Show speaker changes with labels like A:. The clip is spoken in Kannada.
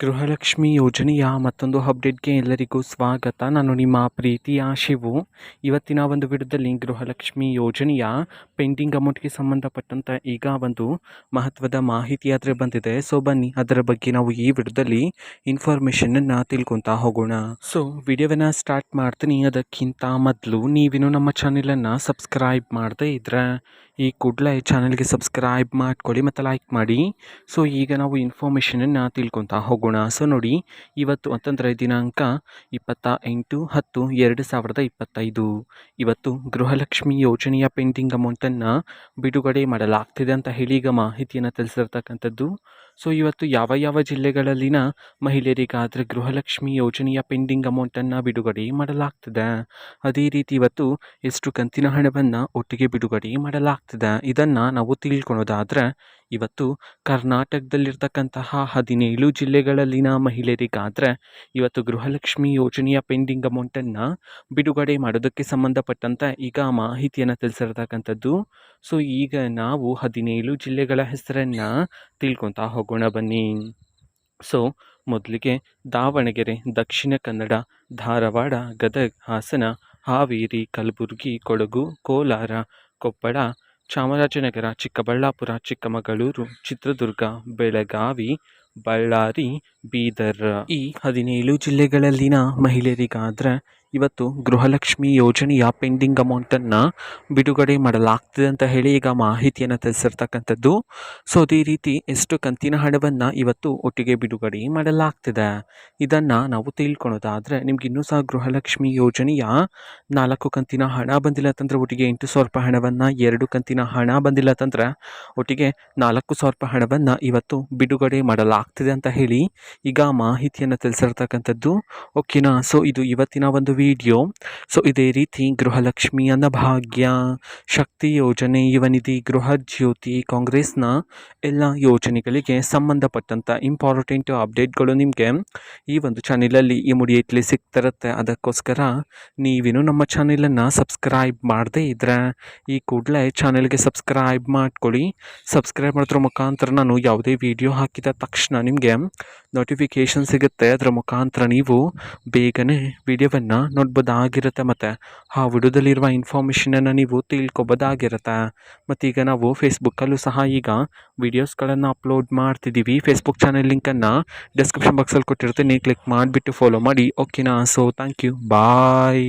A: ಗೃಹಲಕ್ಷ್ಮಿ ಯೋಜನೆಯ ಮತ್ತೊಂದು ಅಪ್ಡೇಟ್ಗೆ ಎಲ್ಲರಿಗೂ ಸ್ವಾಗತ. ನಾನು ನಿಮ್ಮ ಪ್ರೀತಿಯ ಶಿವು. ಇವತ್ತಿನ ಒಂದು ವಿಡಿಯೋದಲ್ಲಿ ಗೃಹಲಕ್ಷ್ಮಿ ಯೋಜನೆಯ ಪೆಂಡಿಂಗ್ ಅಮೌಂಟ್ಗೆ ಸಂಬಂಧಪಟ್ಟಂಥ ಈಗ ಒಂದು ಮಹತ್ವದ ಮಾಹಿತಿ ಆದರೆ ಬಂದಿದೆ. ಸೊ ಬನ್ನಿ ಅದರ ಬಗ್ಗೆ ನಾವು ಈ ವಿಡಿಯೋದಲ್ಲಿ ಇನ್ಫಾರ್ಮೇಷನನ್ನು ತಿಳ್ಕೊತಾ ಹೋಗೋಣ. ಸೊ ವಿಡಿಯೋವನ್ನು ಸ್ಟಾರ್ಟ್ ಮಾಡ್ತೀನಿ. ಅದಕ್ಕಿಂತ ಮೊದಲು ನೀವಿನ್ನು ನಮ್ಮ ಚಾನೆಲನ್ನು ಸಬ್ಸ್ಕ್ರೈಬ್ ಮಾಡದೇ ಇದ್ದರೆ ಈ ಕೂಡಲೇ ಚಾನಲ್ಗೆ ಸಬ್ಸ್ಕ್ರೈಬ್ ಮಾಡ್ಕೊಳ್ಳಿ ಮತ್ತು ಲೈಕ್ ಮಾಡಿ. ಸೊ ಈಗ ನಾವು ಇನ್ಫಾರ್ಮೇಷನನ್ನು ತಿಳ್ಕೊತಾ ಹೋಗೋಣ. ಸೊ ನೋಡಿ, ಇವತ್ತು ಅಂತಂದರೆ ದಿನಾಂಕ 28/10/2025 ಇವತ್ತು ಗೃಹಲಕ್ಷ್ಮಿ ಯೋಜನೆಯ ಪೆಂಡಿಂಗ್ ಅಮೌಂಟನ್ನು ಬಿಡುಗಡೆ ಮಾಡಲಾಗ್ತಿದೆ ಅಂತ ಹೇಳಿ ಈಗ ಮಾಹಿತಿಯನ್ನು ತಿಳಿಸಿರ್ತಕ್ಕಂಥದ್ದು. ಸೊ ಇವತ್ತು ಯಾವ ಯಾವ ಜಿಲ್ಲೆಗಳಲ್ಲಿನ ಮಹಿಳೆಯರಿಗಾದರೆ ಗೃಹಲಕ್ಷ್ಮಿ ಯೋಜನೆಯ ಪೆಂಡಿಂಗ್ ಅಮೌಂಟನ್ನು ಬಿಡುಗಡೆ ಮಾಡಲಾಗ್ತದೆ, ಅದೇ ರೀತಿ ಇವತ್ತು ಎಷ್ಟು ಕಂತಿನ ಹಣವನ್ನು ಒಟ್ಟಿಗೆ ಬಿಡುಗಡೆ ಮಾಡಲಾಗ್ತದೆ ಇದನ್ನು ನಾವು ತಿಳ್ಕೊಳೋದಾದರೆ, ಇವತ್ತು ಕರ್ನಾಟಕದಲ್ಲಿರ್ತಕ್ಕಂತಹ 17 ಜಿಲ್ಲೆಗಳಲ್ಲಿನ ಮಹಿಳೆಯರಿಗಾದರೆ ಇವತ್ತು ಗೃಹಲಕ್ಷ್ಮಿ ಯೋಜನೆಯ ಪೆಂಡಿಂಗ್ ಅಮೌಂಟನ್ನು ಬಿಡುಗಡೆ ಮಾಡೋದಕ್ಕೆ ಸಂಬಂಧಪಟ್ಟಂಥ ಈಗ ಮಾಹಿತಿಯನ್ನು ತಿಳಿಸಿರ್ತಕ್ಕಂಥದ್ದು. ಸೊ ಈಗ ನಾವು 17 ಜಿಲ್ಲೆಗಳ ಹೆಸರನ್ನು ತಿಳ್ಕೊತಾ ಹೋಗೋಣ ಬನ್ನಿ. ಸೊ ಮೊದಲಿಗೆ ದಾವಣಗೆರೆ, ದಕ್ಷಿಣ ಕನ್ನಡ, ಧಾರವಾಡ, ಗದಗ, ಹಾಸನ, ಹಾವೇರಿ, ಕಲಬುರಗಿ, ಕೊಡಗು, ಕೋಲಾರ, ಕೊಪ್ಪಳ, ಚಾಮರಾಜನಗರ, ಚಿಕ್ಕಬಳ್ಳಾಪುರ, ಚಿಕ್ಕಮಗಳೂರು, ಚಿತ್ರದುರ್ಗ, ಬೆಳಗಾವಿ, ಬಳ್ಳಾರಿ, ಬೀದರ್ ಈ 17 ಜಿಲ್ಲೆಗಳಲ್ಲಿನ ಮಹಿಳೆಯರಿಗಾದರೆ ಇವತ್ತು ಗೃಹಲಕ್ಷ್ಮಿ ಯೋಜನೆಯ ಪೆಂಡಿಂಗ್ ಅಮೌಂಟನ್ನು ಬಿಡುಗಡೆ ಮಾಡಲಾಗ್ತದೆ ಅಂತ ಹೇಳಿ ಈಗ ಮಾಹಿತಿಯನ್ನು ತಿಳಿಸಿರ್ತಕ್ಕಂಥದ್ದು. ಸೊ ಅದೇ ರೀತಿ ಎಷ್ಟು ಕಂತಿನ ಹಣವನ್ನು ಇವತ್ತು ಒಟ್ಟಿಗೆ ಬಿಡುಗಡೆ ಮಾಡಲಾಗ್ತಿದೆ ಇದನ್ನು ನಾವು ತಿಳ್ಕೊಳೋದಾದರೆ, ನಿಮ್ಗೆ ಇನ್ನೂ ಸಹ ಗೃಹಲಕ್ಷ್ಮಿ ಯೋಜನೆಯ 4 ಕಂತಿನ ಹಣ ಬಂದಿಲ್ಲ ಅಂತಂದರೆ ಒಟ್ಟಿಗೆ 8,000 ರೂಪಾಯಿ ಹಣವನ್ನು, 2 ಕಂತಿನ ಹಣ ಬಂದಿಲ್ಲ ಅಂತಂದರೆ ಒಟ್ಟಿಗೆ 4,000 ರೂಪಾಯಿ ಹಣವನ್ನು ಇವತ್ತು ಬಿಡುಗಡೆ ಮಾಡಲಾಗ್ತಿದೆ ಅಂತ ಹೇಳಿ ಈಗ ಮಾಹಿತಿಯನ್ನು ತಿಳಿಸಿರ್ತಕ್ಕಂಥದ್ದು. ಓಕೆನಾ. ಸೊ ಇದು ಇವತ್ತಿನ ಒಂದು ವಿಡಿಯೋ. ಸೊ ಇದೇ ರೀತಿ ಗೃಹಲಕ್ಷ್ಮಿ, ಅನ್ನಭಾಗ್ಯ, ಶಕ್ತಿ ಯೋಜನೆ, ಯುವನಿಧಿ, ಗೃಹ ಜ್ಯೋತಿ, ಕಾಂಗ್ರೆಸ್ನ ಎಲ್ಲ ಯೋಜನೆಗಳಿಗೆ ಸಂಬಂಧಪಟ್ಟಂಥ ಇಂಪಾರ್ಟೆಂಟ್ ಅಪ್ಡೇಟ್ಗಳು ನಿಮಗೆ ಈ ಒಂದು ಚಾನೆಲಲ್ಲಿ ಇಮಿಡಿಯೇಟ್ಲಿ ಸಿಗ್ತಿರುತ್ತೆ. ಅದಕ್ಕೋಸ್ಕರ ನೀವೇನು ನಮ್ಮ ಚಾನೆಲನ್ನು ಸಬ್ಸ್ಕ್ರೈಬ್ ಮಾಡದೇ ಇದ್ದರೆ ಈ ಕೂಡಲೇ ಚಾನೆಲ್ಗೆ ಸಬ್ಸ್ಕ್ರೈಬ್ ಮಾಡ್ಕೊಳ್ಳಿ. ಸಬ್ಸ್ಕ್ರೈಬ್ ಮಾಡೋದ್ರ ಮುಖಾಂತರ ನಾನು ಯಾವುದೇ ವಿಡಿಯೋ ಹಾಕಿದ ತಕ್ಷಣ ನಿಮಗೆ ನೋಟಿಫಿಕೇಷನ್ ಸಿಗುತ್ತೆ. ಅದರ ಮುಖಾಂತರ ನೀವು ಬೇಗನೆ ವಿಡಿಯೋವನ್ನು ನೋಡ್ಬೋದಾಗಿರುತ್ತೆ ಮತ್ತು ಆ ವಿಡಿಯೋದಲ್ಲಿರುವ ಇನ್ಫಾರ್ಮೇಷನನ್ನು ನೀವು ತಿಳ್ಕೊಬೋದಾಗಿರುತ್ತೆ. ಮತ್ತು ಈಗ ನಾವು ಫೇಸ್ಬುಕ್ಕಲ್ಲೂ ಸಹ ಈಗ ವೀಡಿಯೋಸ್ಗಳನ್ನು ಅಪ್ಲೋಡ್ ಮಾಡ್ತಿದ್ದೀವಿ. ಫೇಸ್ಬುಕ್ ಚಾನೆಲ್ ಲಿಂಕನ್ನು ಡಿಸ್ಕ್ರಿಪ್ಷನ್ ಬಾಕ್ಸಲ್ಲಿ ಕೊಟ್ಟಿರ್ತೀನಿ, ಕ್ಲಿಕ್ ಮಾಡಿಬಿಟ್ಟು ಫಾಲೋ ಮಾಡಿ. ಓಕೆನಾ. So thank you, bye.